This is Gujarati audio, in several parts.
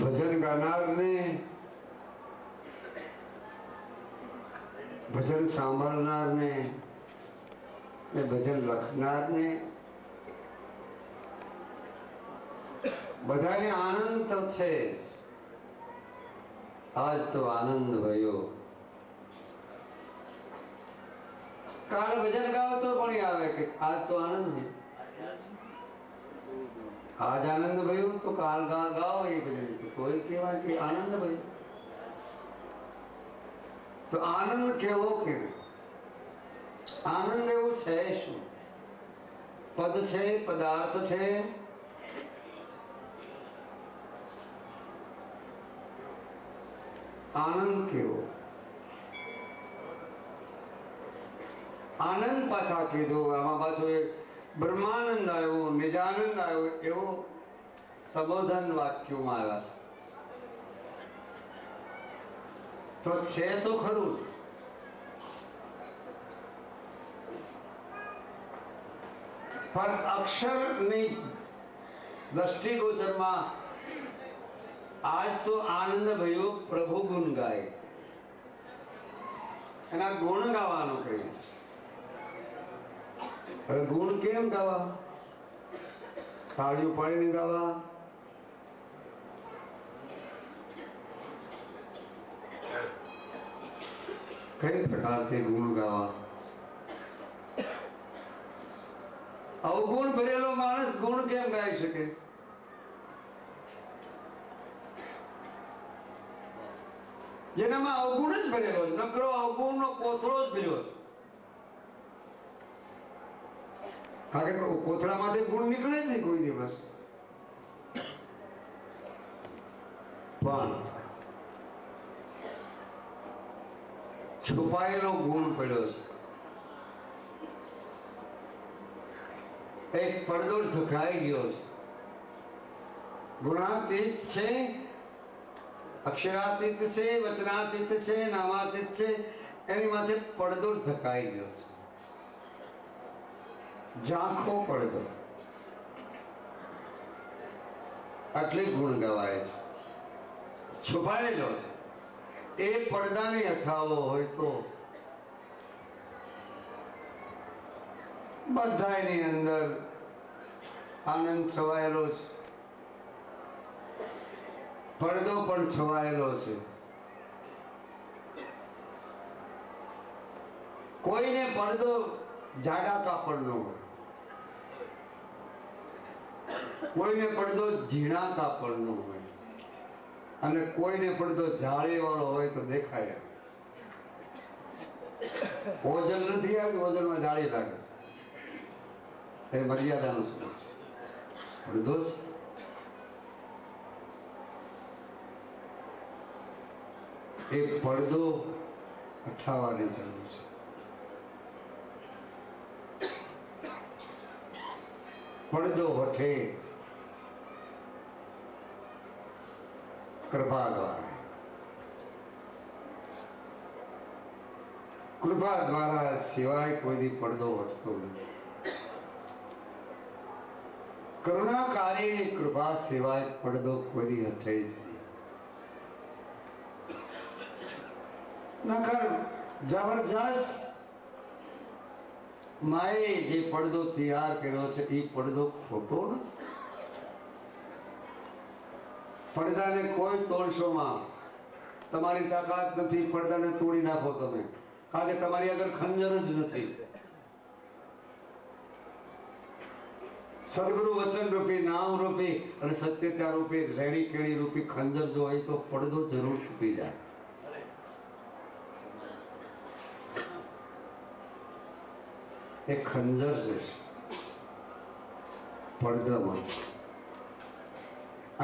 ભજન ગાનારને, ભજન સાંભળનારને, ભજન લખનારને બધાને આનંદ તો છે. આજ તો આનંદ ભયો. કાલ ભજન ગાઓ તો પણ આવે કે આજ તો આનંદ છે. આજ આનંદ ભયો તો કાલ ગાઓ એ ભજન તો કોઈ કહેવાય કે આનંદ ભયો. તો આનંદ કેવો કે આનંદ એવું છે શું? પદ છે, પદાર્થ છે, આનંદ કેવો? આનંદ પાછા કીધું આમાં પાછું એક બ્રહ્માનંદ આવ્યો, નિજાનંદ આવ્યો એવો સંબોધન વાક્યોમાં આવ્યા છે. તો છે તો ખરું, પણ અક્ષરની દ્રષ્ટિગોચરમાં આજ તો આનંદ ભયો પ્રભુ ગુણ ગાય. એના ગુણ ગાવાનું કહ્યું. હવે ગુણ કેમ ગાવા? તાળીઓ પાડીને ગાવા? કઈ પ્રકારથી ગુણ ગાવા? અવગુણ ભરેલો માણસ ગુણ કેમ ગાઈ શકે? જેનામાં અવગુણ જ ભરેલો છે, નકરો અવગુણ નો કોથળો જ ભર્યો છે. કારણ કે કોથળામાંથી ગુણ નીકળે જ નહીં કોઈ દિવસ. પણ છુપાયેલો ગુણ પડ્યો છે. એક પડદો ઢકાઈ ગયો છે. ગુણાતીત છે, અક્ષરાતીત છે, વચનાતીત છે, નામાતીત છે. એની માથે પડદો ઢકાઈ ગયો છે. ઝાંખો પડદો. આટલી ગુણ ગવાય છે. છુપાયેલો છે. એ પડદાને હટાવવો હોય તો બધાની અંદર આનંદ છવાયેલો છે. પડદો પણ છવાયેલો છે. કોઈને પડદો જાડા કાપડનો હોય, કોઈને પડદો ઝીણા કાપડનો હોય, અને કોઈને પડદો જાળી વાળો હોય તો દેખાય. ઓજલ નથી આવતું, ઓજલમાં જાળી લાગે છે. એ મર્યાદાનું શું છે? પડદો છે. એ પડદો હટાવવાની જરૂર છે. પડદો હઠે કૃપા દ્વારા. કૃપા દ્વારા સિવાય કોઈ પડદો હટતો નથી. કરુણાકારીની કૃપા સિવાય પડદો કોઈ હટે જ નહીં. નકર જબરજસ્ત માએ જે પડદો તૈયાર કર્યો છે એ પડદો ખોટો નથી. પડદાને કોઈ તોડશોમાં તમારી તાકાત નથી. પડદાને તોડી નાખો તમે, કારણ કે તમારી આગળ ખંજર જ નથી. સદગુરુ વચન રૂપી, નામ રૂપી અને સત્યતા રૂપી, રેડી કેળી રૂપી ખંજર જો હોય તો પડદો જરૂર તૂટી જાય. એ ખંજર છે પડદામાં.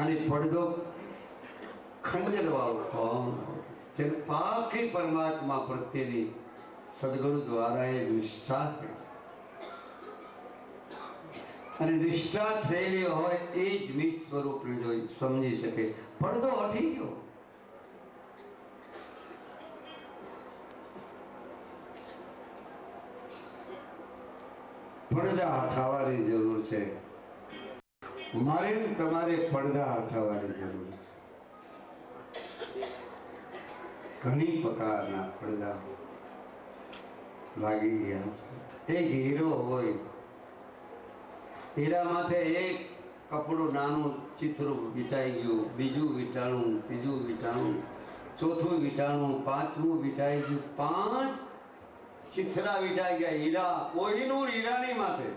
અને પડદો ખંજર વાળો કોણ? જેને પાકી પરમાત્મા પ્રત્યેની સદગુરુ દ્વારા એ નિષ્ઠા થઈ, અને નિષ્ઠા થયેલી હોય એ જ નિજ સ્વરૂપને જોઈ સમજી શકે. પડદો હટી ગયો. પડદા હટાવવાની જરૂર છે. મારે તમારે પડદા હટાવવાની જરૂર છે. ઘણી પ્રકારના પડદા લાગી ગયા છે. એક હીરો હોય, હીરા માથે એક કપડું નાનું ચિત્રું વીંટાઈ ગયું, બીજું વીંટાણું, ત્રીજું વીંટાણું, ચોથું વીંટાણું, પાંચમું વીંટાઈ ગયું, 5 ચિત્રા વીંટાઈ ગયા. હીરા, કોહિનૂર હીરાની માથે,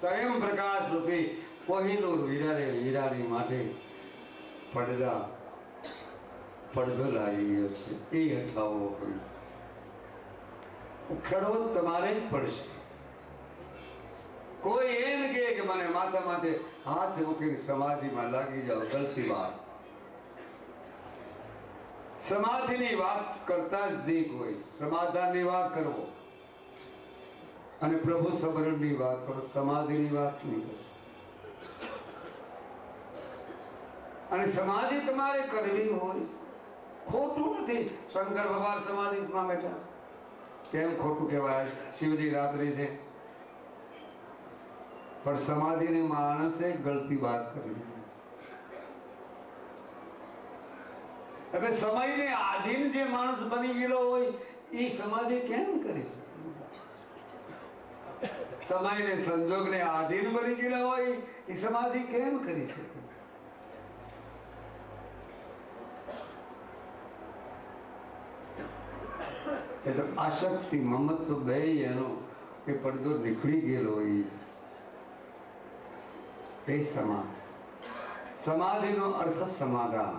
સ્વયં પ્રકાશ રૂપી કોહિનૂર હીરાની માથે પડદો લાગી ગયો છે. એ હટાવવો પડે, ઉખેડવો તમારે જ પડશે. કોઈ એમ કે મને માથા માથે હાથ મૂકીને સમાધિમાં લાગી જાઓ, ગલતી વાત. સમાધિની વાત કરતા જ નહીં કોઈ. સમાધાનની વાત કરવો અને પ્રભુ સમરણની વાત કરો, સમાધિની વાત નહીં કરો. અને સમાધિ તમારે કરવી હોય, ખોટું નથી. શંકર ભગવાન સમાધિમાં બેઠા, કેમ ખોટું કહેવાય? શિવની રાત્રિ છે, પણ સમાધિની માણસે ગલતી વાત કરી. એટલે સમયને આધીન જે માણસ બની ગયેલો હોય એ સમાધિ કેમ કરી શકે? સમયને સંજોગને આધીન બની ગયેલા હોય એ સમાધિ કેમ કરી શકે? એટલે આશક્તિ મમત્વ બે એનો એ પડદો નીકળી ગયેલો હોય એ સમાધિનો અર્થ સમાધાન.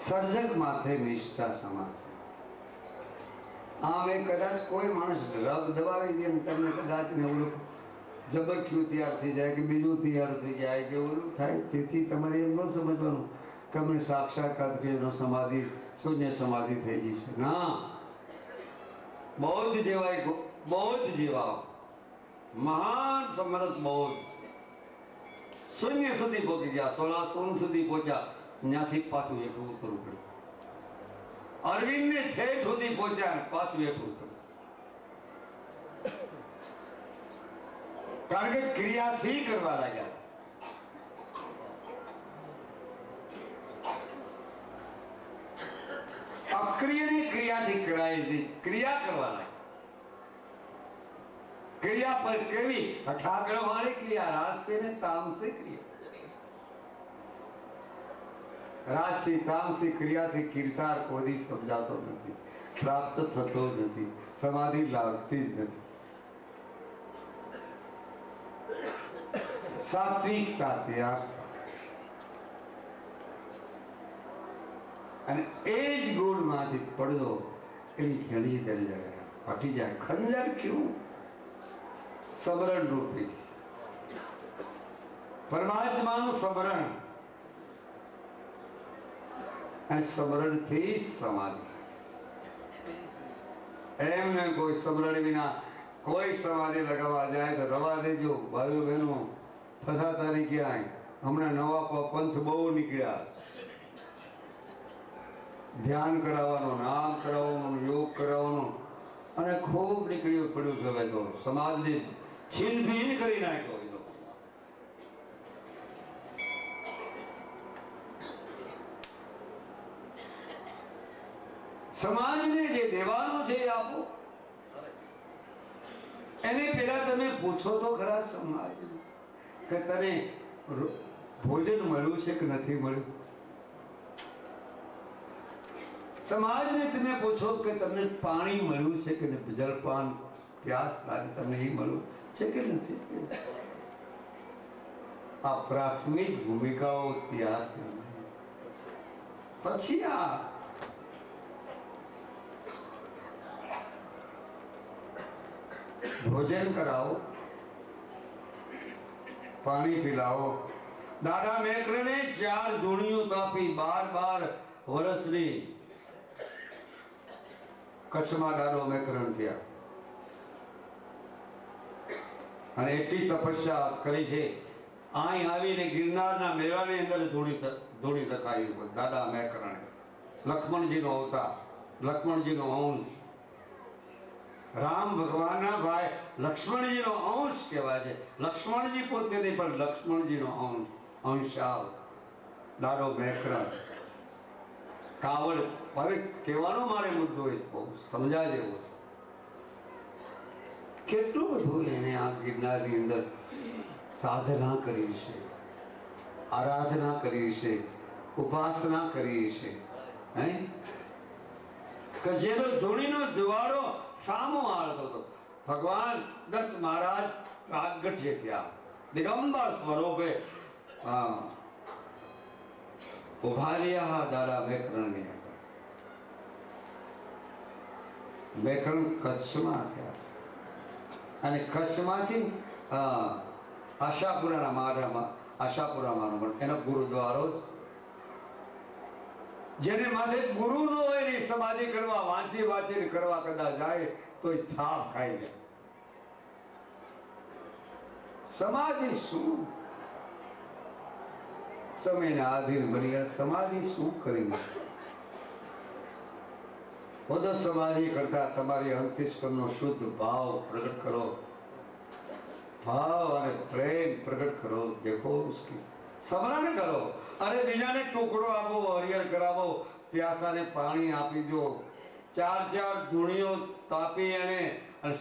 સર્જક માથે નિષ્ઠા સમાધિ. આમ એ કદાચ કોઈ માણસ રગ દબાવી દે, તમને કદાચ ને ઓલું જબરખ્યું તૈયાર થઈ જાય કે બીજું તૈયાર થઈ જાય કે ઓલું થાય. તેથી તમારે એમ ન સમજવાનું કે અમને સાક્ષાત્કાર થયો, સમાધિ શૂન્ય સમાધિ થઈ ગઈ છે. ના, બૌદ્ધ જેવા મહાન સમર્થ બૌદ્ધ શૂન્ય સુધી પહોંચી ગયા, 16 સુધી પહોંચ્યા. ત્યાંથી પાછું હેઠું ઉતરવું પડ્યું. અરવિંદ ને છેઠ સુધી પહોંચ્યા, પાછું હેઠું ઉતરવું. કારણ કે ક્રિયાથી કરવા લાગ્યા. અક્રિયની ક્રિયાથી કરાય, ક્રિયા કરવા લાગ્યા. ક્રિયા પર કેવી અઠાગળ વાળી ક્રિયા, રાજસે ને તામસે ક્રિયા. રાજથી તામસી ક્રિયાથી કીર્તાર કોઈ સમજાતો નથી, પ્રાપ્ત થતો નથી, સમાધિ લાગતી જ નથી. સાત્વિકતા ત્યાગ, અને એ જ ગુણમાંથી પડદો એની ઘણી દરી હટી જાય. ખંજર ક્યું? સમરણ રૂપી પરમાત્માનું સમરણ, અને સમરણથી સમાધિ. એમને કોઈ સમરણ વિના કોઈ સમાધિ લગાવવા જાય તો રવા દેજો ભાઈઓ બહેનો, ફસાતા નહીં ક્યાંય. હમણાં નવા પંથ બહુ નીકળ્યા. ધ્યાન કરાવવાનું, નામ કરાવવાનું, યોગ કરાવવાનું, અને ખૂબ નીકળ્યું પડ્યું કે હવે તો સમાજને છીન ભીન કરી નાખ્યો. સમાજને જે દેવાનો છે એ આપો. એને પેલા તમે પૂછો તો ખરા સમાજ કે તને ભોજન મળ્યું છે કે નથી મળ્યું. સમાજને તમે પૂછો કે તમને પાણી મળ્યું છે કે જલપાન, પ્યાસ લાગે તમને એ મળ્યું છે કે નથી. આ પ્રાથમિક ભૂમિકાઓ ત્યાર પછી આ ભોજન કરાવો, પાણી પીલાવો. દાદા મેકરણે 4 ધૂણિયું તાપી 12 વર્ષની કચ્છમાં દાદો મેકરણ થયા, અને એટલી તપસ્યા કરી છે. અહીં આવીને ગિરનારના મેળાની અંદર ધૂણી તકાઈ દાદા મેકરણે. લક્ષ્મણજીનો અવતાર, લક્ષ્મણજીનો અંશ, રામ ભગવાનના ભાઈ લક્ષ્મણજીનો અંશ કહેવાય છે. લક્ષ્મણજી પોતે નહીં પણ લક્ષ્મણજીનો અંશાવ. દાડો મેકરણ કાવડ. હવે કહેવાનો મારે મુદ્દો એ બહુ સમજાય જેવો છે. કેટલું બધું એને આ ગિરનારની અંદર સાધના કરી છે, આરાધના કરી છે, ઉપાસના કરી છે. હે કે જેનો ધૂણીનો જવાળો સામો આવતો હતો. ભગવાન દત્ત મહારાજ પ્રાગટ્ય થયા દિગંબર સ્વરૂપે. હા, ઉભા રહ્યા દાદા મેકરણની અંદર. મેકરણ કચ્છમાં થયા અને કચ્છમાંથી આશાપુરાના માઢામાં, આશાપુરામાં એનો ગુરુદ્વારો, જેને માથે ગુરુ ન હોય ને સમાધિ કરવા વાંચી વાંચીને કરવા કદાચ જાય તો થાપ ખાઈ જાય. સમાધિ શું? સમયને આધીન બની સમાધિ શું કરી? બધો સમાધિ કરતા તમારી અંતસ્કરણનો શુદ્ધ ભાવ પ્રગટ કરો, ભાવ અને પ્રેમ પ્રગટ કરો. દેખો ઉસકી સ્મરણ કરો. અરે બીજાને ટુકડો આપો, હરિયર કરાવો, પ્યાસાને પાણી આપી દો. 4 ધૂણીઓ તાપી અને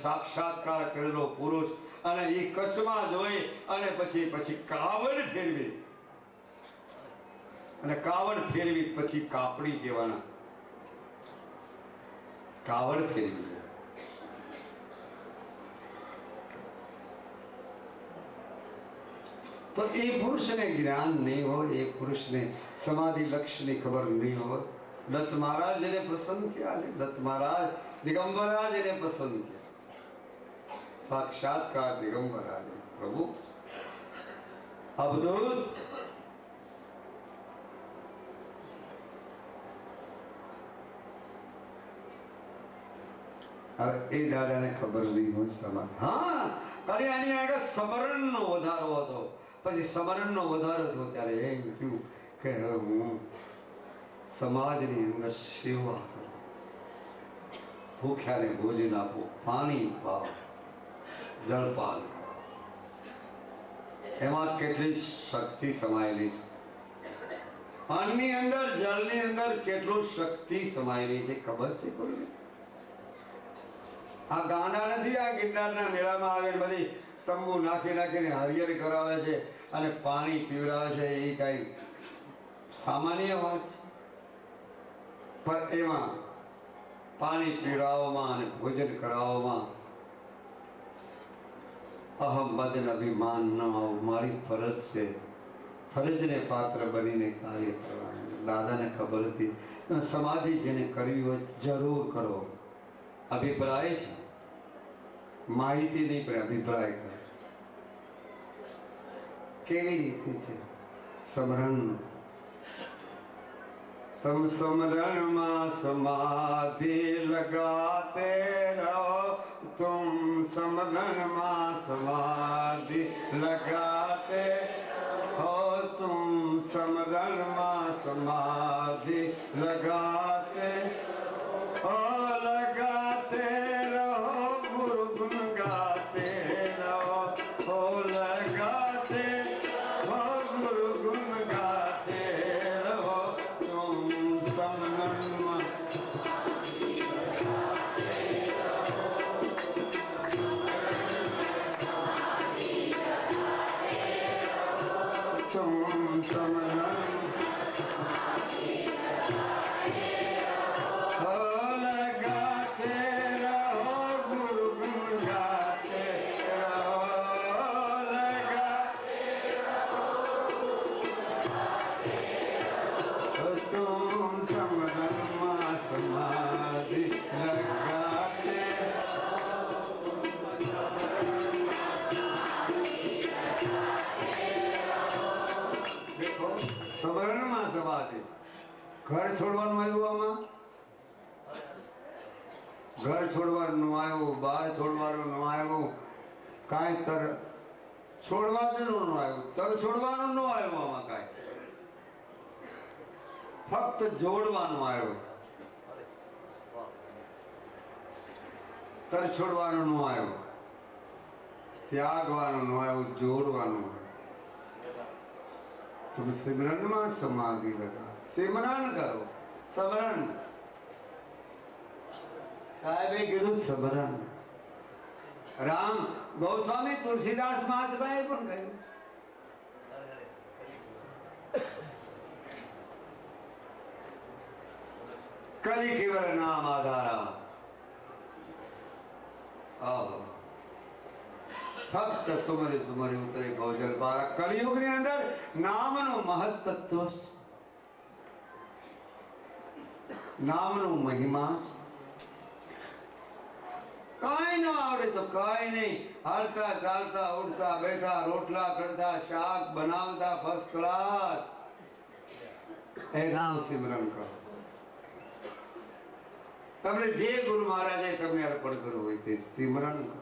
સાક્ષાત્કાર કરેલો પુરુષ અને એ કચ્છમાં જોઈ અને પછી કાવડ ફેરવી અને કાવડ ફેરવી પછી કાપડી કહેવાના. કાવડ ફેરવી. તો એ પુરુષને જ્ઞાન નહીં હોય, એ પુરુષને સમાધિ લક્ષ્યની ખબર નહીં હોય. દત્ત મહારાજ જેને પ્રસન્ન થયા છે, દત્ત મહારાજ દિગંબરા જેને પસંદ થયા, સાક્ષાત્કાર દિગંબરા પ્રભુ અવધૂત. એ દાદાને ખબર નહીં હોય સમાધિ. હા, કારણ આની આગળ સમરણનો વધારો હતો. પછી સમરણનો વધારો થયો ત્યારે એમ થયું કે હવે હું સમાજની અંદર સેવા કરું, ભૂખ્યાને ભોજન આપો, પાણી પાવ, જળપાન. એમાં કેટલી શક્તિ સમાયેલી છે. પાણીની અંદર, જળની અંદર કેટલું શક્તિ સમાયેલી છે ખબર છે કોઈને? આ ગાંડા નથી. આ ગિરનારના મેળામાં આવે બધી તંબુ નાખી નાખીને હરિયર કરાવે છે અને પાણી પીવડાવે છે. એ કઈ સામાન્ય વાત છે? પણ એમાં પાણી પીવડાવવામાં અને ભોજન કરાવવામાં અહમ મદન અભિમાન ન આવું. મારી ફરજ છે, ફરજને પાત્ર બનીને કાર્ય કરવાનું. દાદાને ખબર હતી સમાધિ જેને કરવી હોય જરૂર કરો. અભિપ્રાય છે, માહિતી નહીં પણ અભિપ્રાય કરે. કેવી રીતે છે સમરણ? તમ સમરણમાં સમાધિ લગાતે રહો, तुम समरण में समाधि लगाते हो, तुम समरण में समाधि लगाते हो, लगाते रहो, गुरु गुण गाते रहो, हो लगाते हो, गुरु गुण गाते रहो, तुम समरण में ઘર છોડવાનું આવ્યું, આમાં ઘર છોડવાનું આવ્યું, બહાર છોડવાનું ન આવ્યું, કાંઈ તર છોડવાનું ન આવ્યું, તર છોડવાનું ન આવ્યું, આમાં કાંઈ ફક્ત જોડવાનું આવ્યું. તર છોડવાનું ન આવ્યું, ત્યાગવાનું ન આવ્યું, જોડવાનું. तुम सिमरन में समाधि लगा, सिमरन करो, समरण। साहेबे कीधुं समरण। राम गोस्वामी तुलसीदास महात्माए पण કહ્યું कली केवल नाम आधारा। फक्त सुमरी सुमरी उतरे भवजल पारा। कलियुग ની અંદર નામનું મહત્તત્વ છે, નામનો મહિમા છે। કાંઈ ન આવડે તો કાંઈ નહીં, હાલતા ચાલતા ઉઠતા બેઠા રોટલા કરતા શાક બનાવતા ફર્સ્ટ ક્લાસ એ નામ સિમરન કરો। તમને જે ગુરુ મહારાજે તમને અર્પણ કરવું હોય તે સિમરન કરો।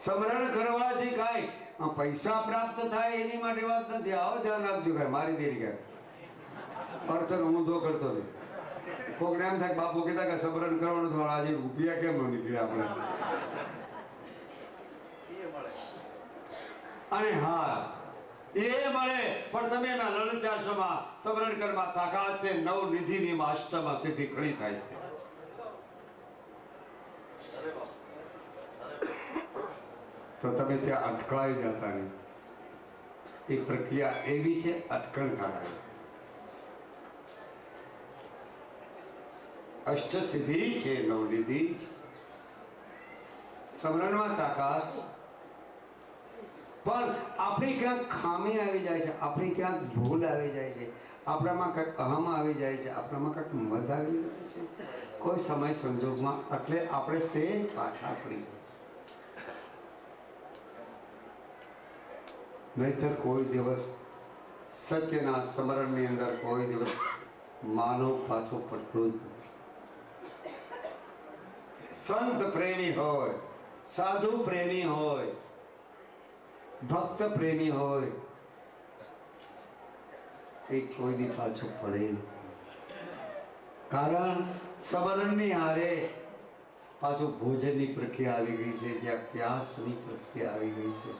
સ્મરણ કરવાથી કાંઈ પૈસા પ્રાપ્ત થાય એની માટે વાત નથી। આવો ધ્યાન રાખજો, કાંઈ મારી દેરી કાંઈ અર્થનો ઊંધો કરતો નહીં। કોકને એમ થાય બાપુ કહેતા કે સ્મરણ કરવાનું તો આજે રૂપિયા કેમ ન નીકળ્યા આપણે। અને હા એ મળે, પણ તમે એમાં લલચાશમાં સ્મરણ કરવા તાકાત છે, નવ નિધિની અષ્ટમાં સિદ્ધિ ઘણી થાય છે। તો તમે ત્યાં અટકાઈ જતા નહીં। એ પ્રક્રિયા એવી છે, અટકણ કરાય। અષ્ટ સિદ્ધિ છે, નવનિધિ છે, સ્મરણમાં તાકાત। પણ આપણી ક્યાંક ખામી આવી જાય છે, આપણી ક્યાંક ભૂલ આવી જાય છે, આપણામાં કંઈક અહમ આવી જાય છે, આપણામાં કંઈક મદ આવી જાય છે, કોઈ સમય સંજોગમાં, એટલે આપણે તે પાછા પડી જાય। નહીતર કોઈ દિવસ સત્યના સ્મરણની અંદર કોઈ દિવસ માનવ પાછો પડતો જ નથી। સંત પ્રેમી હોય, સાધુ પ્રેમી હોય, ભક્ત પ્રેમી હોય, એ કોઈ દી પાછો પડે નહીં। કારણ સ્મરણની હારે પાછું ભોજનની પ્રક્રિયા આવી ગઈ છે, ત્યાં પ્યાસની પ્રક્રિયા આવી ગઈ છે।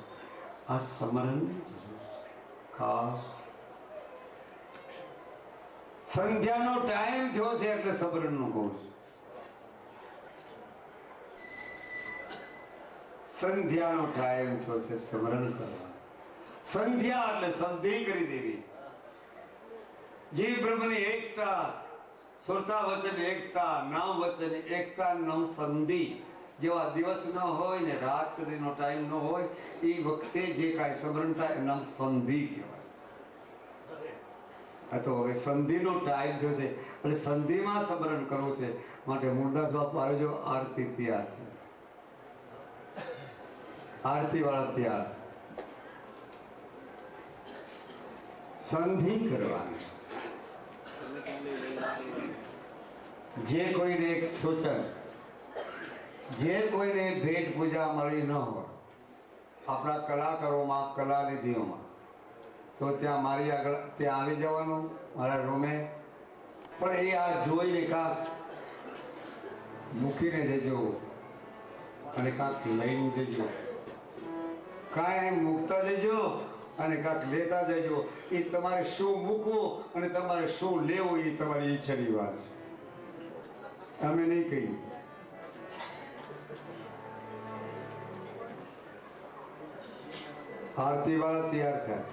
આ સ્મરણ ખાસ સંધ્યાનો ટાઈમ થયો છે એટલે સ્મરણનું કહું છું। સંધ્યાનો ટાઈમ થયો છે, સ્મરણ કરવા। સંધ્યા એટલે સંધિ કરી દેવી। જીવ બ્રહ્મની એકતા, સુરતા વચન એકતા, નામ વચન એકતા, નામ સંધિ। જેવા દિવસ ન હોય ને રાત્રિનો ટાઈમ ન હોય એ વખતે જે કાંઈ સ્મરણ થાય એનું નામ સંધિ કહેવાય। આ તો હવે સંધિનો ટાઈમ થયો છે એટલે સંધિમાં સ્મરણ કરવું છે, માટે મુરદાસ બાપુ આવજો, આરતી તૈયાર છે, આરતી વાળા તૈયાર। સંધિ કરવાની। જે કોઈને એક સૂચન, જે કોઈને ભેટ પૂજા મળી ન હોય આપણા કલાકારોમાં, કલાનિધિઓમાં, તો ત્યાં મારી આગળ ત્યાં આવી જવાનું મારા રૂમે। પણ એ આ જોઈને કાંક મૂકીને જજો અને કાંક લઈને જજો, કાંઈ મૂકતા જજો અને કાંક લેતા જજો। એ તમારે શું મૂકવું અને તમારે શું લેવું એ તમારી ઈચ્છાની વાત છે, અમે નહીં કહીએ। આરતી વાળા તૈયાર થયા।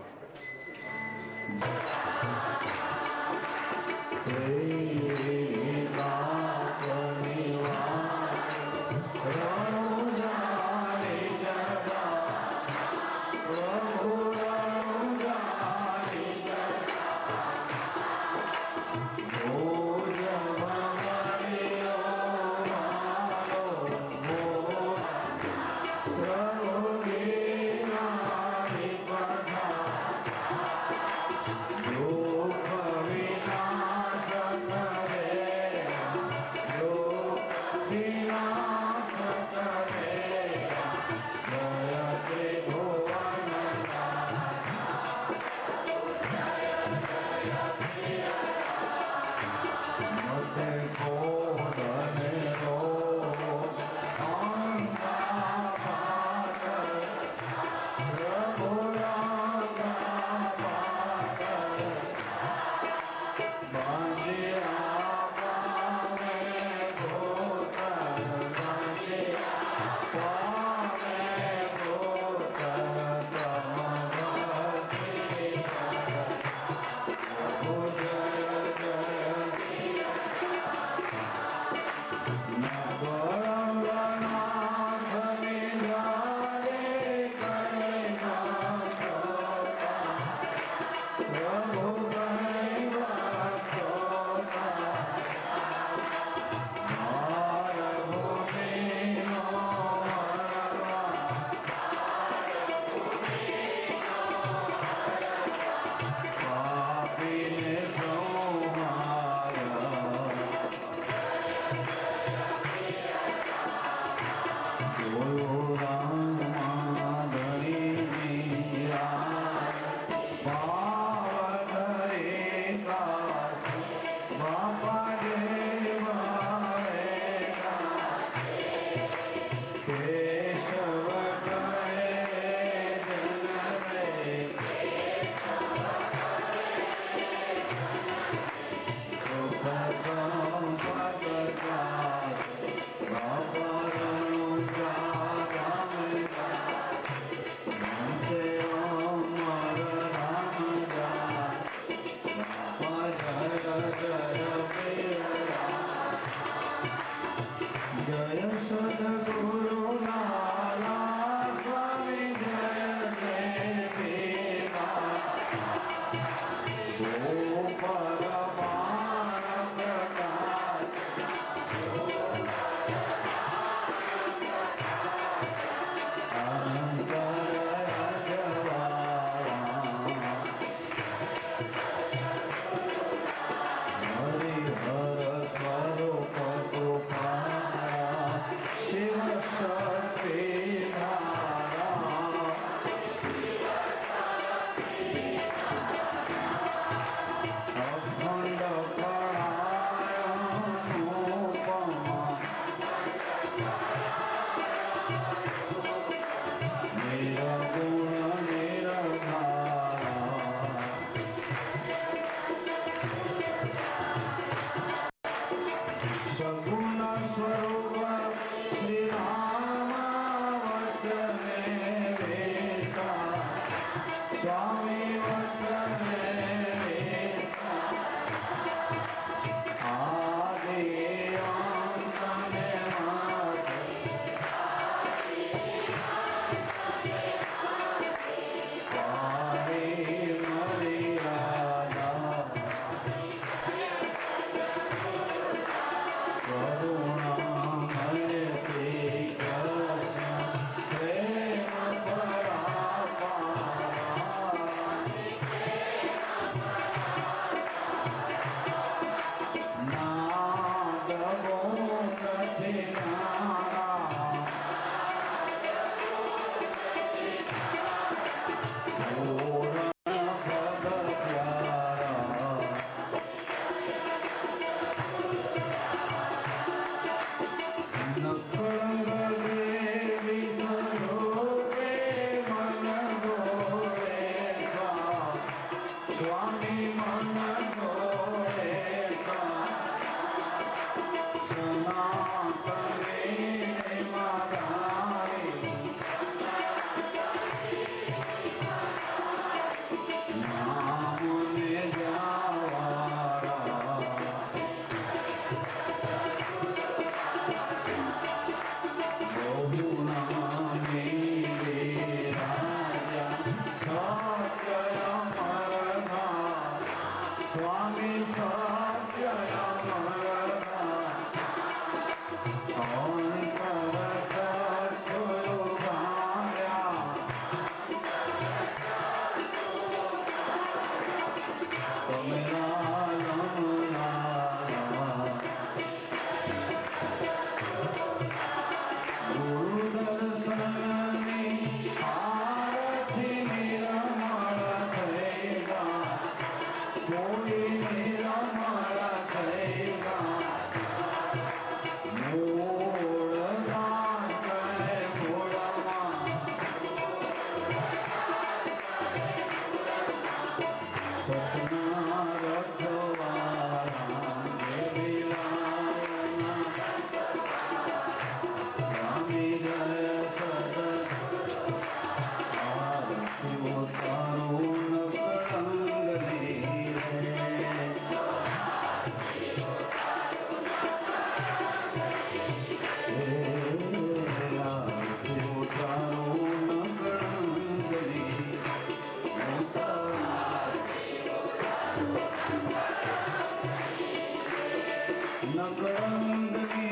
नकरंगनी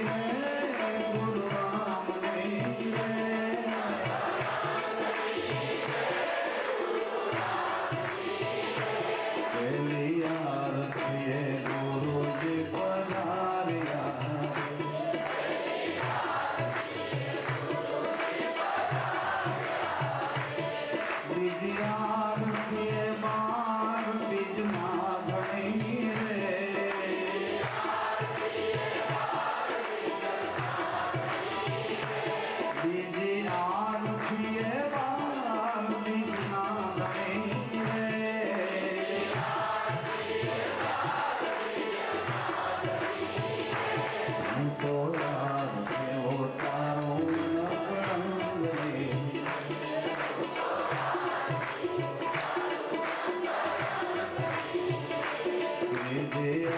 रे गुरु रामनी रे पहली आरती गुरु जी पधारिया बीजी आरती बार बीज माधनी रे बीजी आरती बार बीज माधनी रे तो आरती उतारो नकरंगनी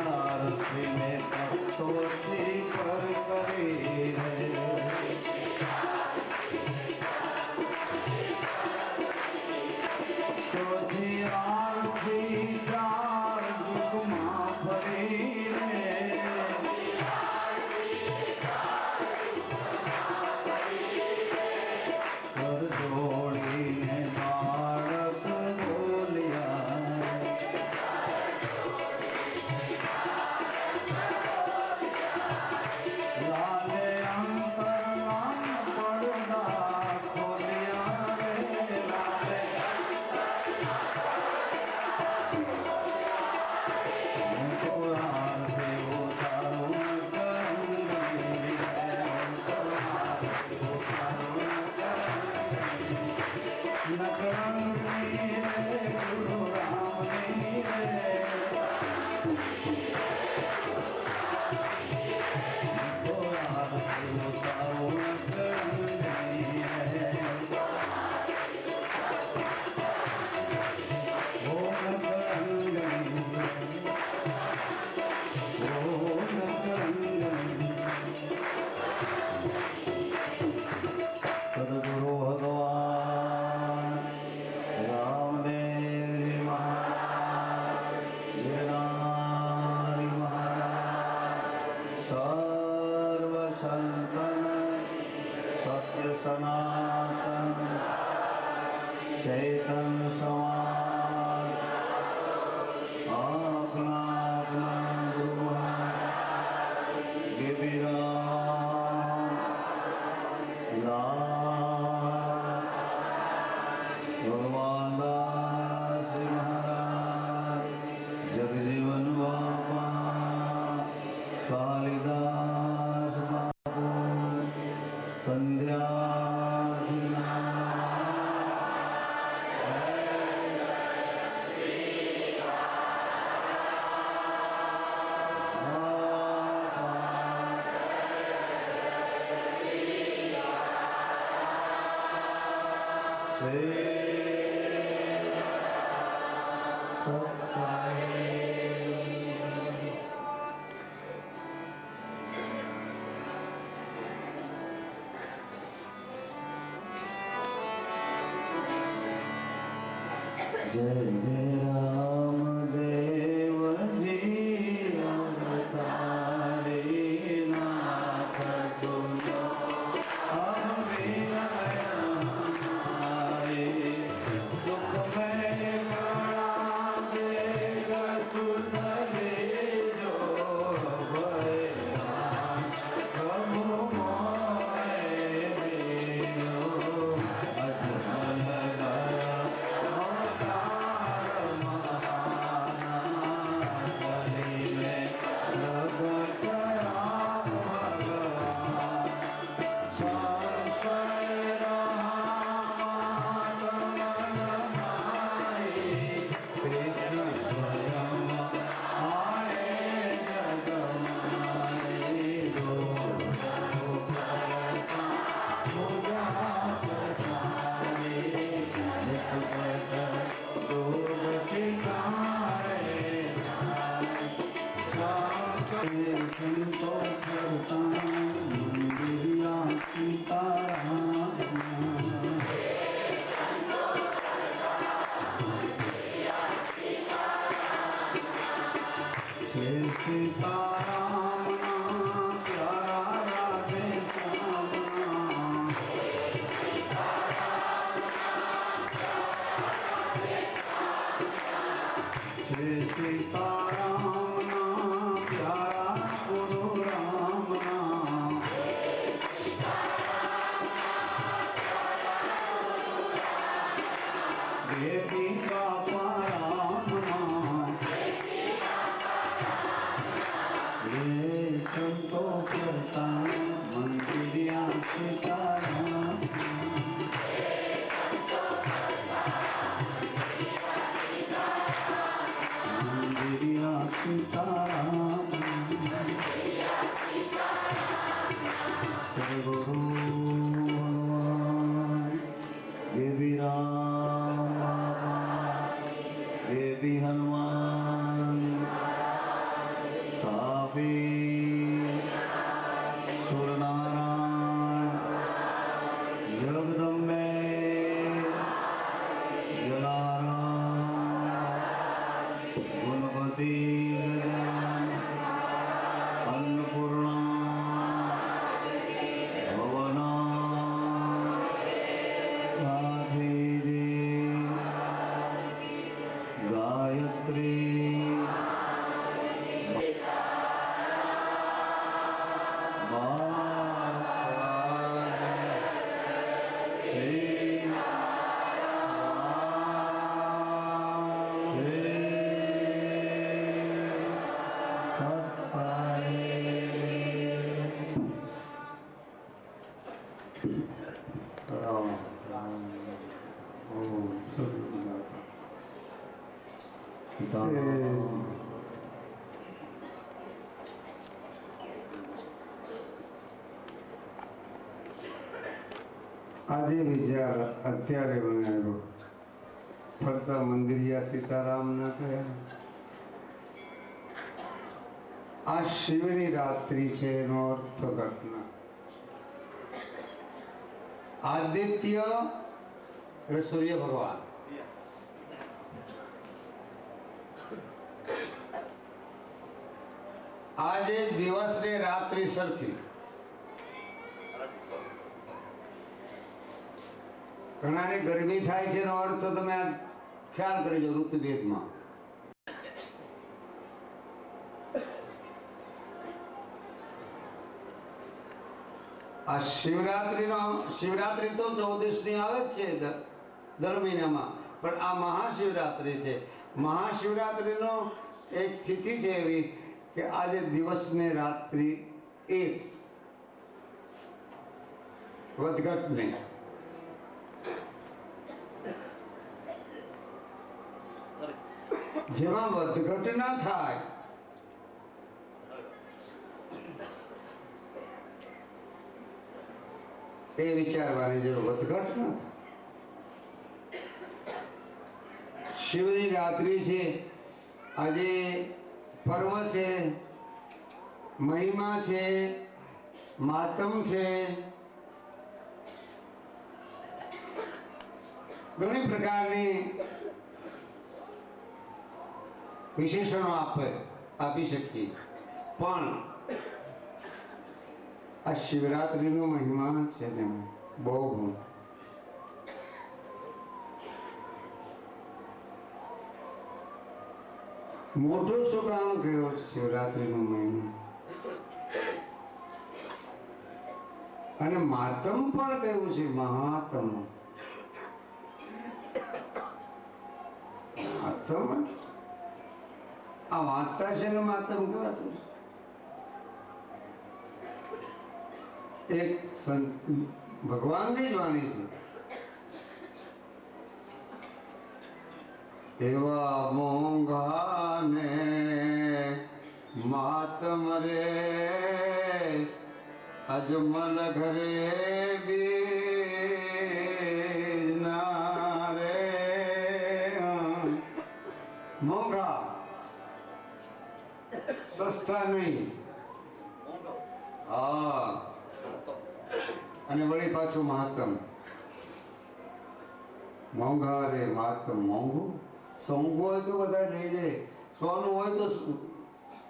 आरती में तत्वती पर करी है चौथी आरती चार जुगमा भरी है कर जोड़ी ने बालक बोलिया लाले अंतरंग पड़दा खोलिया रे लाले उनको आरती उतारो नकरंगनी रे उनको आरती उतारो नकरंगनी रे गुरु रामनी रे सदगुरु भगवान रामदेव जी महाराज गिरनारी महाराज सर्व संतन सत्य सनातन चैतन समाज अपना अपना गुरु गिरिराम भगवान दास महाराज जगजीवन बाबा कालिदास बाबू संध्या जय जय राम देव जी अवतारे नाथ सुनो अब विनय हमारे दुख में प्रणाम देख सुन लीजो भय प्रभु मोहे दीनो अजमल गया सीताराम प्यारा राधे श्याम जय सीताराम प्यारा गुरु राम नाम देवी बापा राम नाम ये संतो करता मंदिरिया सीताराम मंदिरिया सीताराम श्री गुरु भगवान देवी राम देवी हनुमान तापी सूरनारायण जगदम्बे जलाराम गुणवती अन्नपूर्णा भवना गायत्री આજે વિચાર અત્યારે મને આવ્યો ફરતા મંદિરિયા સીતારામ ના કહ્યા આ શિવની રાત્રિ છે એનો અર્થ ઘટના આદિત્ય એટલે સૂર્ય ભગવાન આજે દિવસ ને રાત્રિ સરખી ઘણાને ગરમી થાય છે એનો અર્થ તમે આ ખ્યાલ કરજો ઋતુભેદમાં આ શિવરાત્રી તો 14 ની આવે જ છે દર મહિનામાં પણ આ મહાશિવરાત્રી છે મહાશિવરાત્રીનો એક સ્થિતિ છે એવી કે આજે દિવસ ને રાત્રિ એક વધઘટ નહીં જેમાં વધઘટ ના થાય એ વિચારવાની જરૂર વધઘટ ના થાય શિવની રાત્રિ છે આજે પર્વ છે મહિમા છે માતમ છે ઘણી પ્રકારની વિશેષણો આપી શકીએ પણ આ શિવરાત્રીનો મહિમા છે ને બહુ મોટો શું કામ કયો શિવરાત્રીનો મહિમા અને માતમ પણ કયું છે મહાતમ માતમ આ વાંચતા છે ને માતમ કહેવાતું એક ભગવાનની જ વાણી છે એવા મોંઘાને માતમ રે અજમલ ઘરે બીના રે મોંઘા સસ્તા નહીં હા અને વળી પાછું મહાત્મ મોંઘા રે માતમ મોંઘું સોંઘું હોય તો બધા લઈ જાય સોનું હોય તો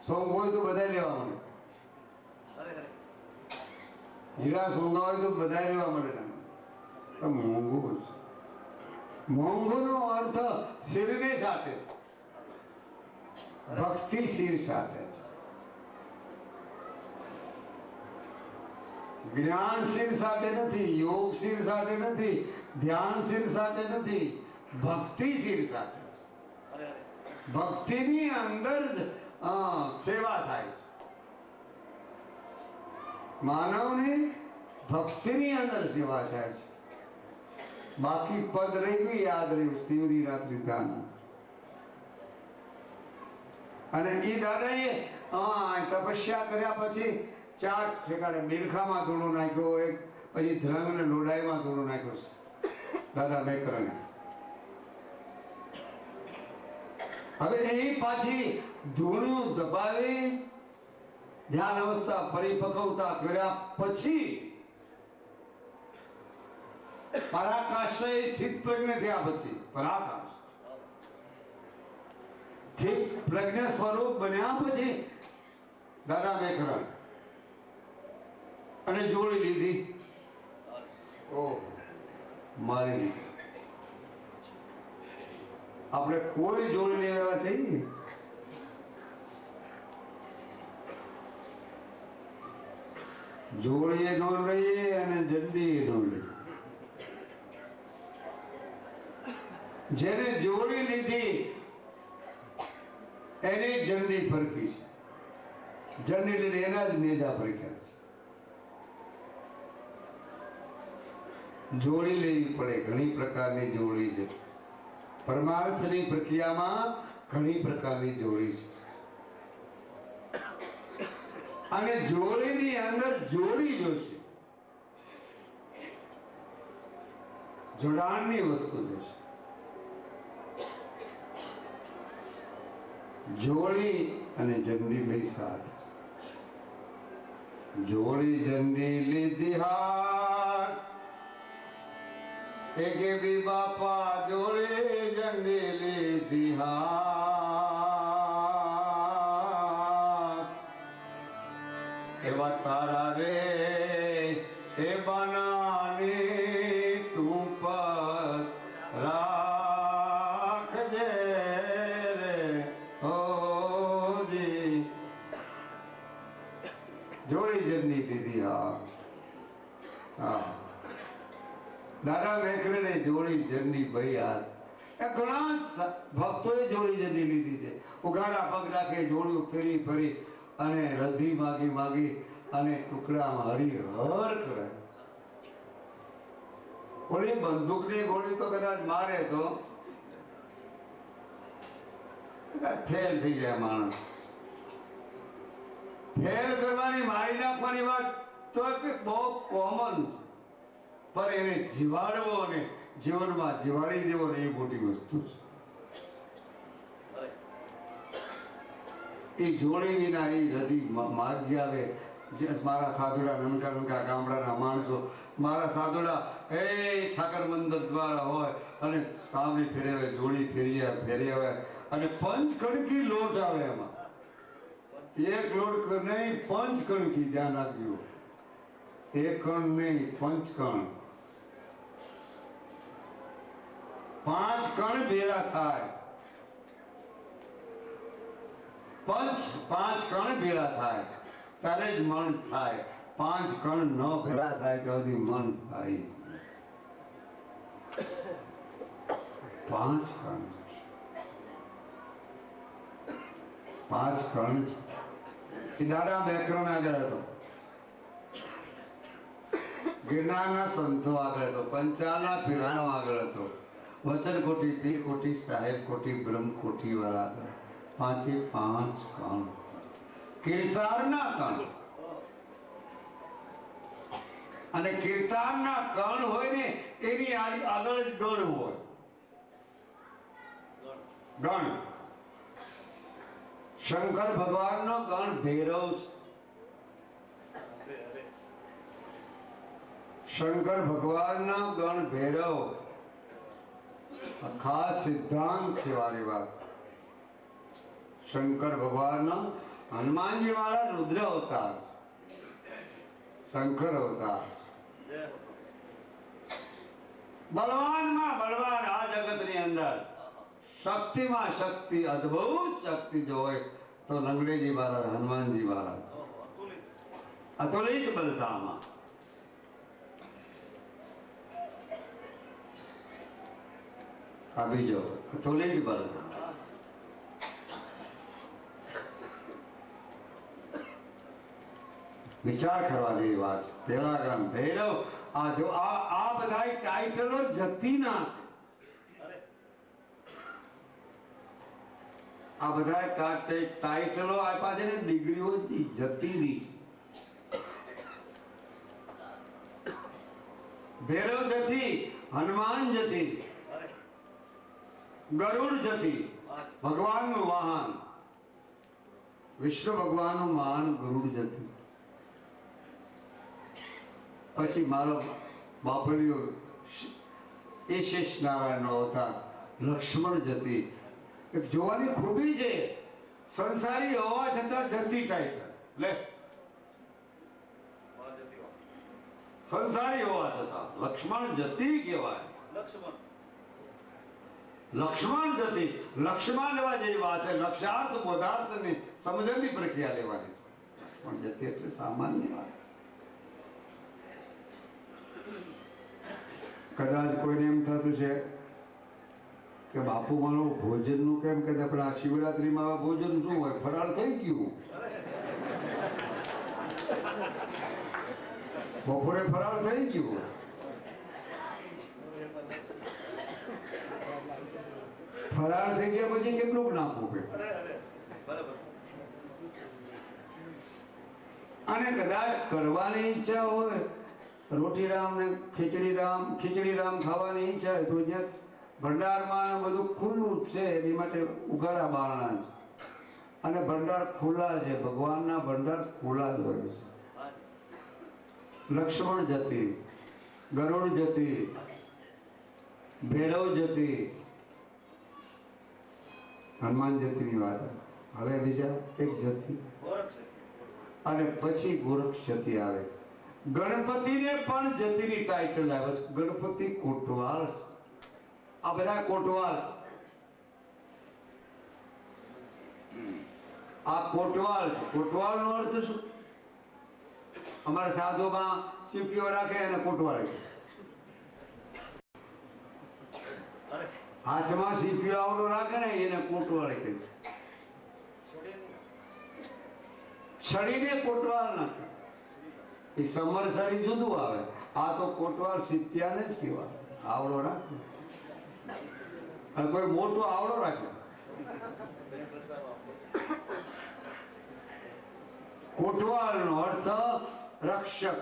સોંગ હોય તો બધા લેવા મળે, હીરા સોંગા હોય તો બધા લેવા મળે. તો મોંઘું છે. મોંઘું નો અર્થ શિરને સાટે છે, ભક્તિ શિર સાટે છે. જ્ઞાન શિર સાથે નથી, યોગ શિર સાથે નથી, ધ્યાન શિર સાથે નથી, ભક્તિ શિર સાથે છે. ભક્તિની અંદર જ સેવા થાય છે. માનવની ભક્તિની અંદર સેવા થાય છે. બાકી પદ રહી ગયું, યાદ રહ્યું, શિવની રાત્રિ દાન. અને એ દાદાએ તપસ્યા કર્યા પછી 4 ઠેકાણે બિલખામાં ધૂણો નાખ્યો, એક પછી ધ્રંગ ને લોડાઈમાં ધૂણો નાખ્યો છે દાદા મેકરણે. હવે એ પાછી ધૂણું દબાવી ધ્યાન અવસ્થા પરિપક્વતા કર્યા પછી પરાકાશ સ્થિત પ્રજ્ઞ થયા પછી પરાકાશ સ્થિત પ્રજ્ઞ સ્વરૂપ બન્યા પછી દાદા મેકરણ અને જોડી લીધી. ઓ મારી આપણે કોઈ જોડી લેવા છે નહીં. જોડીએ નો લઈએ અને જંડી નો લઈએ. જેને જોડી લીધી એની જંડી ફરકી છે, જંડી લઈને એના જ નેજા ફરક્યા છે. જોડી લેવી પડે. ઘણી પ્રકારની જોડી છે. પરમાર્થની પ્રક્રિયામાં ઘણી પ્રકારની જોડી છે. અને જોડીની અંદર જોડી જોશે, જોડાણની વસ્તુ જોશે. જોડી અને જંડી બે સાથ. જોડી જંડી લીધી હાથ, એકે બી બાપા જોડી જંડી લીધી હાથ. એવા તારા રે એ બનાની તું પર રાખજે રે હોજી. જોડી જંડી લીધી હા. દાદા મેકરણે જોડી જંડી ભાઈ હાથ. ઘણા ભક્તોએ જોડી જંડી લીધી છે. ઉઘાડા પગ રાખે, જોડ્યું ફેરી ફરી અને રધી માગી માગી અને ટુકડામાં હરિહર કરે. ઓલી બંદૂકની ગોળી તો કદાચ મારે તો ફેલ થઈ જાય માણસ. ફેલ કરવાની, મારી નાખવાની વાત તો બહુ કોમન છે, પણ એને જીવાડવો અને જીવનમાં જીવાડી દેવો ને એ મોટી વસ્તુ છે. એ જોડી વિના એ રધી માગી આવે. મારા સાધુડા નનકા નનકા ગામડાના માણસો, મારા સાધુડા એ ઠાકર મંદિર દ્વારા હોય અને તાંબડી ફેરવે, જોડી ફેરી આવે અને પંચ કણકી લોટ આવે. એમાં એક લોટ નહીં, પંચ કણકી. ધ્યાન રાખજો, એક કણ નહીં, પંચ કણ. 5 કણ ભેળા થાય. 5 કણ ભેળા થાય ત્યારે જ મન થાય. 5 કણ ન ભેળા થાય તો સુધી મન થાય. 5 કણ 5 કણ છે. દાદા મેકરણ આગળ હતો, ગિરનારના સંતો આગળ હતો, પંચાના પીરાણો આગળ હતો, વચન કોટી, પીર કોટી, સાહેબ કોટી, બ્રહ્મ કોટી વાળા આગળ. 5 કણ. કીર્તારના કણ. અને કીર્તારના કણ હોય ને એની આગળ જ ગણ હોય. ગણ. શંકર ભગવાનનો ગણ ભૈરવ છે. શંકર ભગવાનનો ગણ ભૈરવ. ખાસ સિદ્ધાંત છે વાળી વાત. શંકર ભગવાનનો હનુમાનજી મહારાજ રુદ્ર અવતાર, શંકર અવતાર, બળવાનમાં બળવાન આ જગતની અંદર, શક્તિમાં શક્તિ, અદ્ભુત શક્તિ જો હોય તો લંગડેજી મહારાજ, હનુમાનજી મહારાજ અતુલિત બલતામાં. આ બીજો અતુલિત બલતા. વિચાર કરવા જેવી વાત છે. પેલાગ્રામ, ભૈરવ, આ જો આ બધા ટાઇટલો જતીના છે. આ બધા ટાઇટલો આપ્યા છે ને, ડિગ્રીઓ જતીની. ભૈરવ જતી, હનુમાન જતી, ગરુડ જતી, ભગવાનનું વાહન, વિષ્ણુ ભગવાનનું વાહન ગરુડ જતી. પછી મારો બાપરીઓ એ શેષ નારાયણનો અવતાર લક્ષ્મણ જતી. એક જોવાની ખૂબી છે, સંસારી હોવા છતાં જતી ટાઈટલ લે, સંસારી હોવા છતાં લક્ષ્મણ જતી કહેવાય. લક્ષ્મણ જતી, લક્ષ્મણ લેવા જેવી વાત છે. લક્ષ્યાર્થ બોધાર્થની સમજણની પ્રક્રિયા લેવાની છે. પણ જતી એટલે સામાન્ય વાત. કદાચ કોઈને એમ થતું છે કે બાપુ મારો ભોજનનું કેમ કે પણ આ શિવરાત્રીમાં ભોજન શું હોય, ફરાળ થઈ ગયું, બપોરે ફરાળ થઈ ગયું. ફરાળ થઈ ગયા પછી કેટલું નાખવું પડે. અને કદાચ કરવાની ઈચ્છા હોય, રોટીરામ ને ખીચડીરામ ખાવાની ઈચ્છા હોય તો જ્યાં ભંડારમાં બધું ખુલ્લું છે એની માટે ઉઘાડા બારણા છે. અને ભંડાર ખુલ્લા છે, ભગવાનના ભંડાર ખુલ્લા જ હોય છે. લક્ષ્મણ જતી, ગરુડ જતી, ભૈરવ જતી, હનુમાન જતીની વાત. હવે બીજા એક જતી અને પછી ગોરક્ષ જતી આવે. ગણપતિને પણ જતીની ટાઇટલ આવે છે. ગણપતિ કોટવાલ છે. આ બધા કોટવાલ, આ કોટવાલ છે. કોટવાલ નો અર્થ શું? અમારા સાધુમાં સીપીઓ રાખે અને કોટવાલ રાખે. હાથમાં સીપીઓ આવડો રાખે ને એને કોટવાલ કહે છે. છડીને કોટવાલ નાખે. એ સમર છડી જુદું આવે. આ તો કોટવાલ સીપિયાને જ કહેવાય. આવડો રાખે અને કોઈ મોટો આવડો રાખે. કોટવાલ નો અર્થ રક્ષક.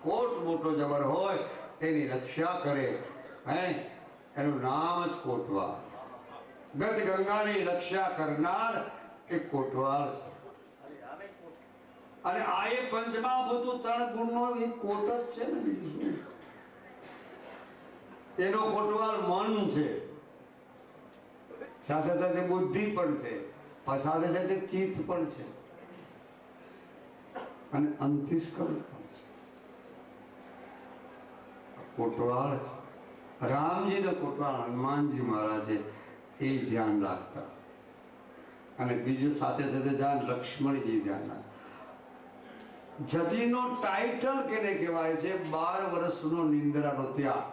કોટ મોટો જબર હોય તેની રક્ષા કરે, હે, એનું નામ જ કોટવાલ. ગત ગંગાની રક્ષા કરનાર એ કોટવાલ છે. અને આ એ પંચમહાભૂતો 3 ગુણનો એ કોટ જ છે ને. એનો કોટવાલ મન છે, સાથે સાથે બુદ્ધિ પણ છે, સાથે સાથે ચિત્ત પણ છે અને અંતિસ્કરણ પણ છે. કોટવાળ છે. રામજીનો કોટવાળ હનુમાનજી મહારાજે એ ધ્યાન રાખતા. અને બીજું સાથે સાથે ધ્યાન લક્ષ્મણજી ધ્યાન રાખતા. જતીનો ટાઇટલ કેને કહેવાય છે? 12 વર્ષનો નિંદ્રાનો ત્યાગ,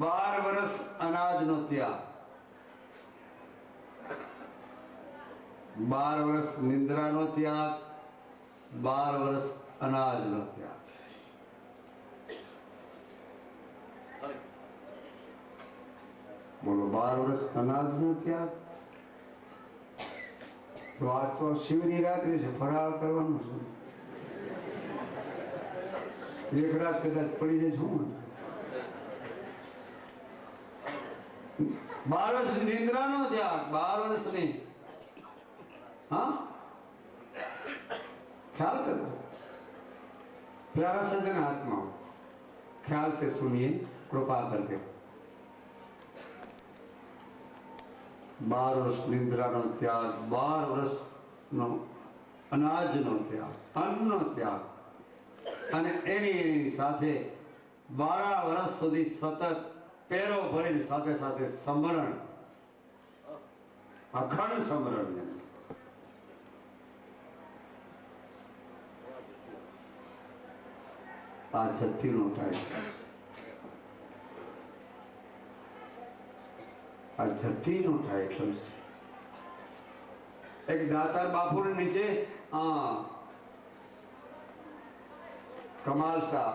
12 વર્ષ અનાજનો ત્યાગ, 12 વર્ષ નિંદ્રાનો ત્યાગ, 12 વર્ષ અનાજનો ત્યાગ. બોલો, 12 વર્ષ અનાજનો ત્યાગ. તો આ તો શિવની રાત્રિ છે, ફરાળ કરવાનું છે. એક રાત કદાચ પડી જાય શું? 12 વર્ષ નિંદ્રાનો ત્યાગ, 12 વર્ષની. हाँ, ख्याल करो प्यारा सज्जन आत्मा, ख्याल से सुनिए कृपा करके. 12 વર્ષ નિદ્રાનો ત્યાગ, 12 વર્ષનો અનાજનો ત્યાગ, અન્નનો ત્યાગ, અને એની સાથે 12 વર્ષ સુધી સતત પેરો ભરીને સાથે સાથે સમરણ, અખંડ સમરણ. આ જતીનો ટાઈટલ, આ જતીનો ટાઈટલ છે. એક દાતાર બાપુને નીચે કમાલ શાહ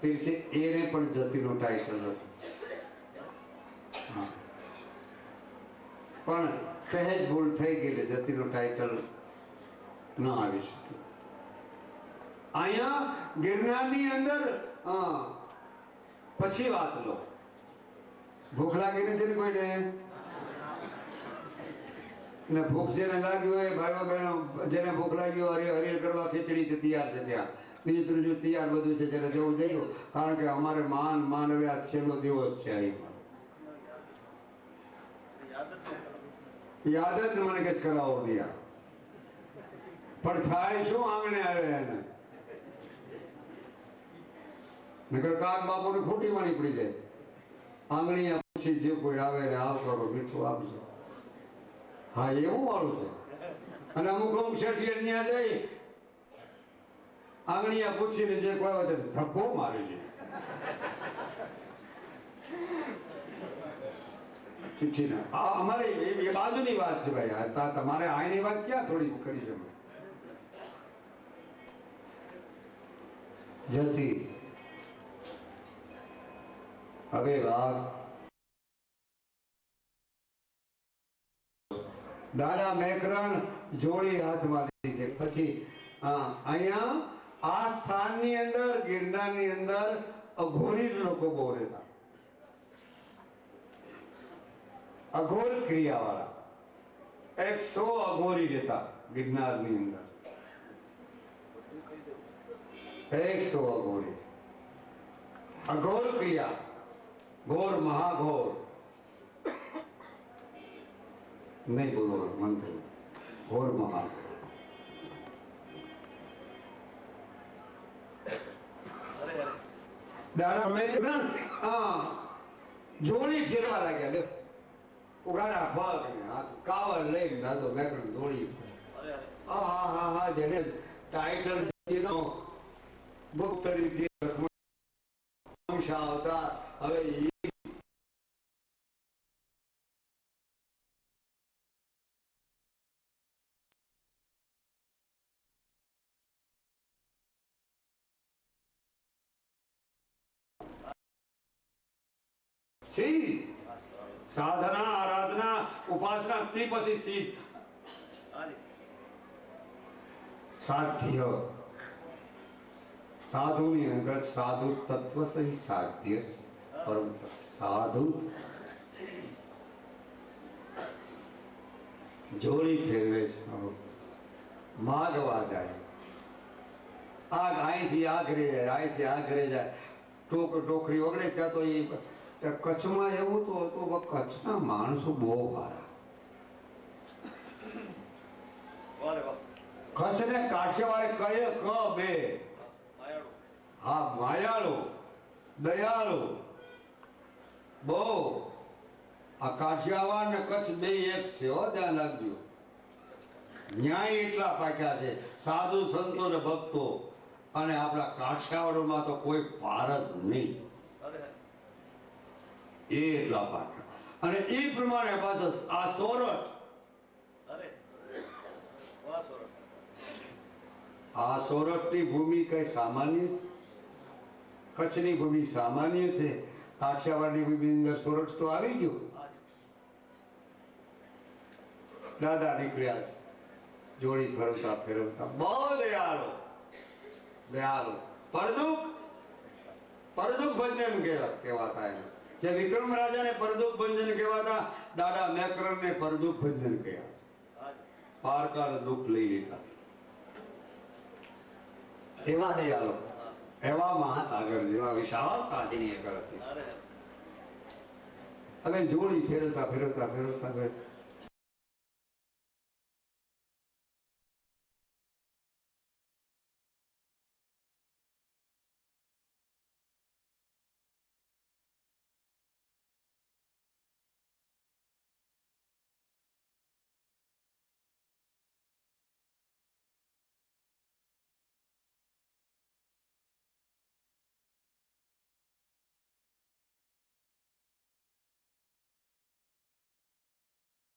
પીર છે, એને પણ જતીનો ટાઈટલ હતો. પણ સહેજ ભૂલ થઈ ગઈ, જતીનો ટાઈટલ ન આવી શકે. અહીંયા ગિરનારની અંદર પછી વાત લો. ભૂખ લાગી નથી ને કોઈને? ને ભૂખ જેને લાગી હોય, ભાઈઓ બહેનો, જેને ભૂખ લાગી હોય, હરિહર કરવા ખીચડી તૈયાર છે ત્યાં. બીજું ત્રીજું તૈયાર બધું છે, જેને જવું જઈશું. કારણ કે અમારે માન હવે આ છેલ્લો દિવસ છે. અહીં યાદ જ મને કઈ કરાવો નહીં. પણ થાય શું, આંગણે આવે એને નકર કાક બાપુને ખોટી વાણી પડી જાય. આંગણી પછી જે કોઈ આવે ને આવ કરો, મીઠું આપજો. હા, એવું વાળું છે. અને અમુક શેઠિયા ત્યાં જઈ આંગણીયા પૂછીને જે કોઈ આવે ધક્કો મારે છે. અમારે એ બાજુની વાત છે ભાઈ. તમારે આની વાત ક્યાં થોડી કરી છે? જતી હવે વાત દાદા મેકરણ જોડી હાથમાં લીધી છે. પછી અહીંયા આ સ્થાનની અંદર, ગિરનારની અંદર અઘોરી લોકો બહુ રહેતા. અઘોર ક્રિયાવાળા 100 અઘોરી રહેતા ગિરનારની અંદર. 100 અઘોરી. અઘોર ક્રિયા, ઘોર મહાઘોર નહીં બોલો મંત્ર, ઘોર મહાઘોર. દાદા મેકરણ જોડી ફેરવા લાગ્યા. ઉગાડા ભાગ કાવર લઈને દાદો મેકરણ જોડી. હા, જેને ટાઈટલ ગુપ્ત રીતે આવતા. હવે સાધના, આરાધના, ઉપાસના, તે પછી સિદ્ધ સાધ્ય. સાધુની અંદર સાધુ તત્વ સહિત સાધ્ય છે. પરંતુ સાધુ જોડી ફેરવે છે, માગવા જાય. અહીંથી આ ઘરે જાય, અહીંથી આ ઘરે જાય. ટોકરી ઓગળે ત્યાં તો એ કચ્છમાં એવું તો હતું. કચ્છના માણસો બહુ સારા. કચ્છ ને કાઠિયાવાડે કહે ક બે. હા, માયાળુ, દયાળુ બહુ. આ કાઠિયાવાડ ને કચ્છ બે એક છે, હો, ધ્યાન રાખજો. ન્યાય એટલા પાક્યા છે, સાધુ સંતો ને ભક્તો. અને આપણા કાઠિયાવાડમાં તો કોઈ પાર જ નહીં. એટલા પાક્યા. અને એ પ્રમાણે પાછો આ સોરઠ, આ સોરઠની ભૂમિ કઈ સામાન્ય છે? કચ્છની ભૂમિ સામાન્ય છે. કાઠિયાવાડની ભૂમિ અંદર સોરઠ તો આવી ગયું. દાદા નીકળ્યા છે જોડી ફેરવતા ફેરવતા. બહુ દયાળુ, દયાળુ. પરદુખ ભંજન કહેવાતા એને. જે વિક્રમ રાજાને પરદુખ ભંજન કહેવાતા, દાદા મેકરણને પરદુખ ભંજન કહ્યા. પારકા દુઃખ લઈ લીધા. એવા દયાળુ, એવા મહાસાગર જેવા વિશાળ કાંતિની એકળ હતી. હવે જોડી ફેરવતા ફેરવતા ફેરવતા